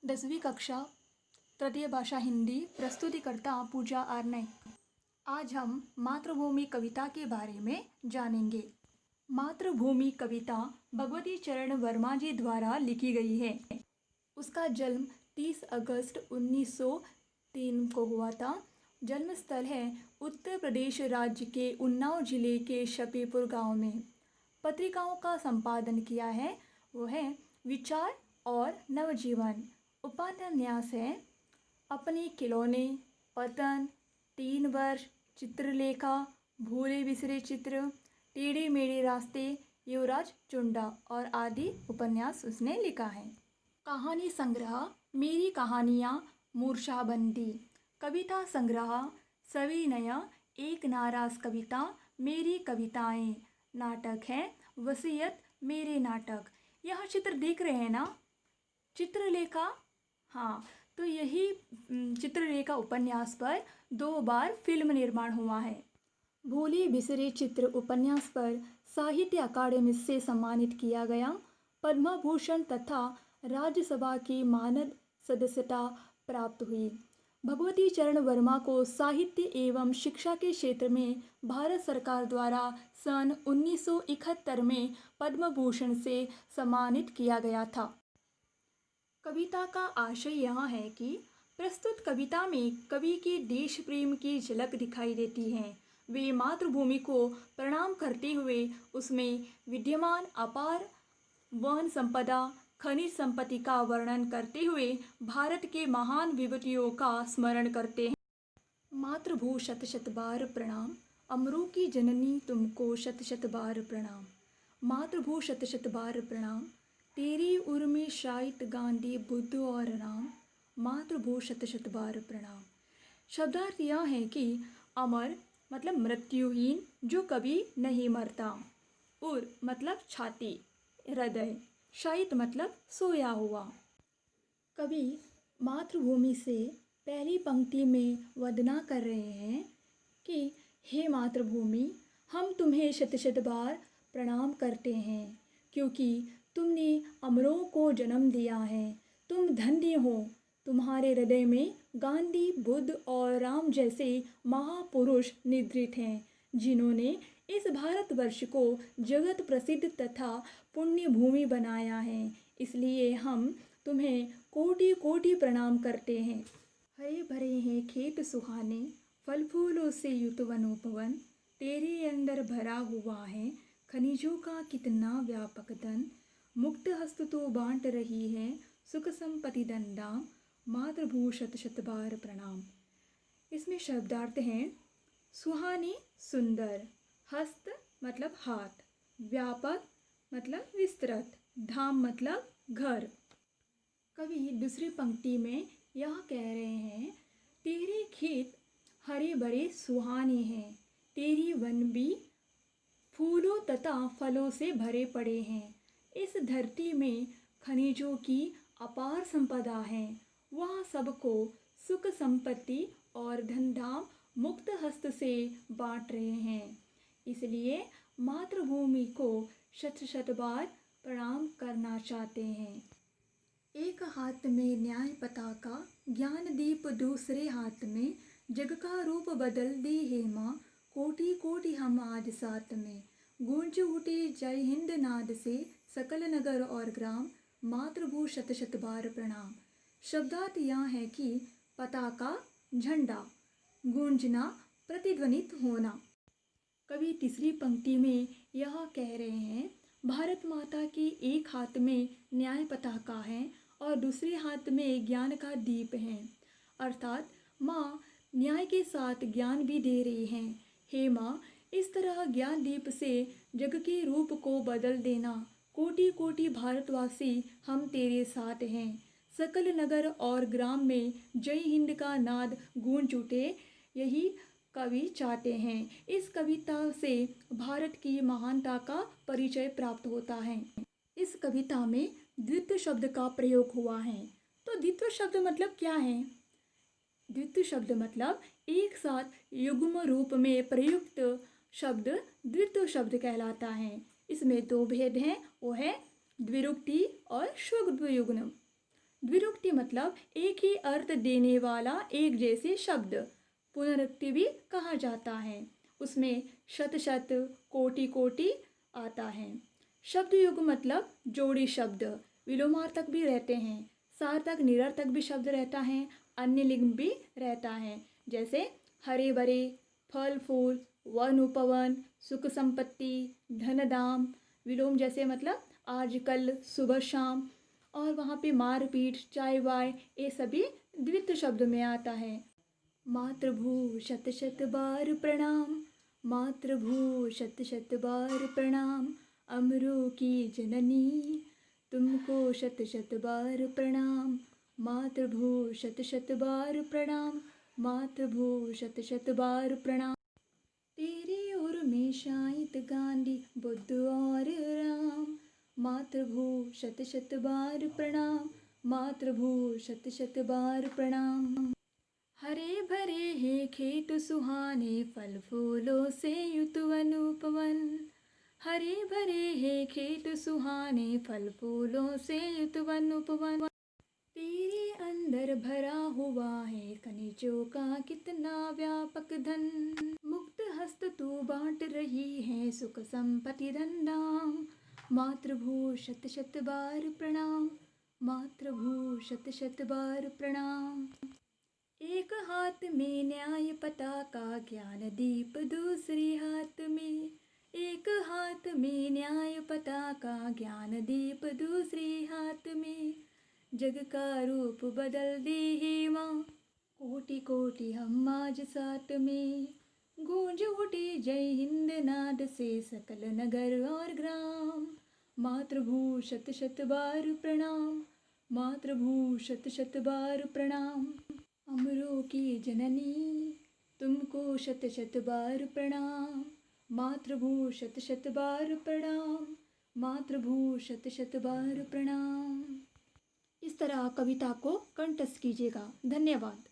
10वीं कक्षा तृतीय भाषा हिंदी प्रस्तुतिकर्ता पूजा आर्नय। आज हम मातृभूमि कविता के बारे में जानेंगे। मातृभूमि कविता भगवती चरण वर्मा जी द्वारा लिखी गई है। उसका जन्म 30 अगस्त 1903 को हुआ था। जन्मस्थल है उत्तर प्रदेश राज्य के उन्नाव जिले के शफीपुर गांव में। पत्रिकाओं का संपादन किया है वो है विचार और नवजीवन। उपन्यास है अपने खिलौने, पतन, 3 वर्ष, चित्रलेखा, भूले बिसरे चित्र, टेढ़े मेढ़े रास्ते, युवराज चुंडा और आदि उपन्यास उसने लिखा है। कहानी संग्रह मेरी कहानियाँ मूर्छाबंदी, कविता संग्रह सविनय, एक नाराज कविता, मेरी कविताएं, नाटक है वसीयत, मेरे नाटक। यह चित्र देख रहे हैं ना, चित्रलेखा। हाँ, तो यही चित्रलेखा उपन्यास पर 2 बार फिल्म निर्माण हुआ है। भूले बिसरे चित्र उपन्यास पर साहित्य अकादमी से सम्मानित किया गया। पद्म भूषण तथा राज्यसभा की मानद सदस्यता प्राप्त हुई। भगवती चरण वर्मा को साहित्य एवं शिक्षा के क्षेत्र में भारत सरकार द्वारा सन 1971 में पद्म भूषण से सम्मानित किया गया था। कविता का आशय यह है कि प्रस्तुत कविता में कवि के देश प्रेम की झलक दिखाई देती है। वे मातृभूमि को प्रणाम करते हुए उसमें विद्यमान अपार वन संपदा, खनिज संपत्ति का वर्णन करते हुए भारत के महान विभूतियों का स्मरण करते हैं। मातृभू शत शत बार प्रणाम, अमरों की जननी तुमको शत शत बार प्रणाम। मातृभू शत शत बार प्रणाम, तेरी उर में शायद गांधी बुद्ध और राम। मातृभू शत शत बार प्रणाम। शब्दार्थ यह है कि अमर मतलब मृत्युहीन, जो कभी नहीं मरता। उर मतलब छाती, हृदय। शायद मतलब सोया हुआ। कवि मातृभूमि से पहली पंक्ति में वंदना कर रहे हैं कि हे मातृभूमि, हम तुम्हें शत शत बार प्रणाम करते हैं, क्योंकि तुमने अमरों को जन्म दिया है। तुम धन्य हो, तुम्हारे हृदय में गांधी, बुद्ध और राम जैसे महापुरुष निद्रित हैं, जिन्होंने इस भारतवर्ष को जगत प्रसिद्ध तथा पुण्य भूमि बनाया है। इसलिए हम तुम्हें कोटि कोटि प्रणाम करते हैं। हरे भरे हैं खेत सुहाने, फल फूलों से युक्त वनोपवन, तेरे अंदर भरा हुआ है खनिजों का कितना व्यापक धन। मुक्त हस्त तो बांट रही है सुख संपत्ति धनधाम, मातृभू शत शत बार प्रणाम। इसमें शब्दार्थ हैं सुहाने सुंदर, हस्त मतलब हाथ, व्यापक मतलब विस्तृत, धाम मतलब घर। कवि दूसरी पंक्ति में यह कह रहे हैं तेरे खेत हरे भरे सुहाने हैं, तेरी वन भी फूलों तथा फलों से भरे पड़े हैं। इस धरती में खनिजों की अपार संपदा है। वह सबको सुख संपत्ति और धनधाम मुक्त हस्त से बांट रहे हैं। इसलिए मातृभूमि को शत शत बार प्रणाम करना चाहते हैं। एक हाथ में न्याय पताका, ज्ञान दीप दूसरे हाथ में, जग का रूप बदल दी है माँ, कोटि कोटि हम आज साथ में। गूंज उठे जय हिंद नाद से सकल नगर और ग्राम, मातृभू शत शत बार प्रणाम। शब्दार्थ यह है कि पताका झंडा, गूंजना प्रतिध्वनित होना। कवि तीसरी पंक्ति में यह कह रहे हैं भारत माता की एक हाथ में न्याय पताका है और दूसरे हाथ में ज्ञान का दीप है। अर्थात माँ न्याय के साथ ज्ञान भी दे रही हैं। हे माँ, इस तरह ज्ञान दीप से जग के रूप को बदल देना। कोटि कोटि भारतवासी हम तेरे साथ हैं। सकल नगर और ग्राम में जय हिंद का नाद गूंज उठे, यही कवि चाहते हैं। इस कविता से भारत की महानता का परिचय प्राप्त होता है। इस कविता में द्वित्व शब्द का प्रयोग हुआ है। तो द्वित्व शब्द मतलब क्या है? द्वित्व शब्द मतलब एक साथ युग्म रूप में प्रयुक्त शब्द द्वित्व शब्द कहलाता है। इसमें 2 भेद हैं, वो है द्विरुक्ति और स्वद्वियुग्म। द्विरुक्ति मतलब एक ही अर्थ देने वाला एक जैसे शब्द। पुनरुक्ति भी कहा जाता है, उसमें शत शत, कोटि कोटि आता है। शब्द युग मतलब जोड़ी शब्द, विलोमार्थक भी रहते हैं, सार्थक निरर्थक भी शब्द रहता है, अन्य लिंग भी रहता है। जैसे हरे भरे, फल फूल, वन उपवन, सुख संपत्ति, धन धाम। विलोम जैसे मतलब आजकल, सुबह शाम। और वहाँ पे मारपीट, चाय वाय, ये सभी द्वित्व शब्द में आता है। मातृभू शत शत बार प्रणाम, मातृभू शत शत बार प्रणाम, अमरों की जननी तुमको शत शत बार प्रणाम, मातृभू शत शत बार प्रणाम, मातृभू शत शत बार प्रणाम। तेरी ओर में शाहिद गांधी, बुद्ध और राम, मातृभू शत शत बार प्रणाम, मातृभू शत शत बार प्रणाम। हरे भरे हैं खेत सुहाने, फल फूलों से युत वन उपवन, हरे भरे हैं खेत सुहाने, फल फूलों से युत वन उपवन। तेरे अंदर भरा हुआ है खनिजों का कितना व्यापक धन, मुक्त हस्त तू बांट रही है सुख संपत्ति धन धाम, मातृभू शत शत बार प्रणाम, मातृभू शत शत बार प्रणाम। एक हाथ में न्याय पताका, ज्ञान दीप दूसरे हाथ में, एक हाथ में न्याय पताका, ज्ञान दीप दूसरे हाथ में। जग का रूप बदल दे हे माँ, कोटि कोटि हम आज साथ में। गूंज उठी जय हिंद नाद से सकल नगर और ग्राम, मातृभू शत शत बार प्रणाम, मातृभू शत शत बार प्रणाम। अमरों की जननी तुमको शत शत बार प्रणाम, मातृभू शत शत बार प्रणाम, मातृभू शत शत बार प्रणाम। इस तरह कविता को कंठस्थ कीजिएगा। धन्यवाद।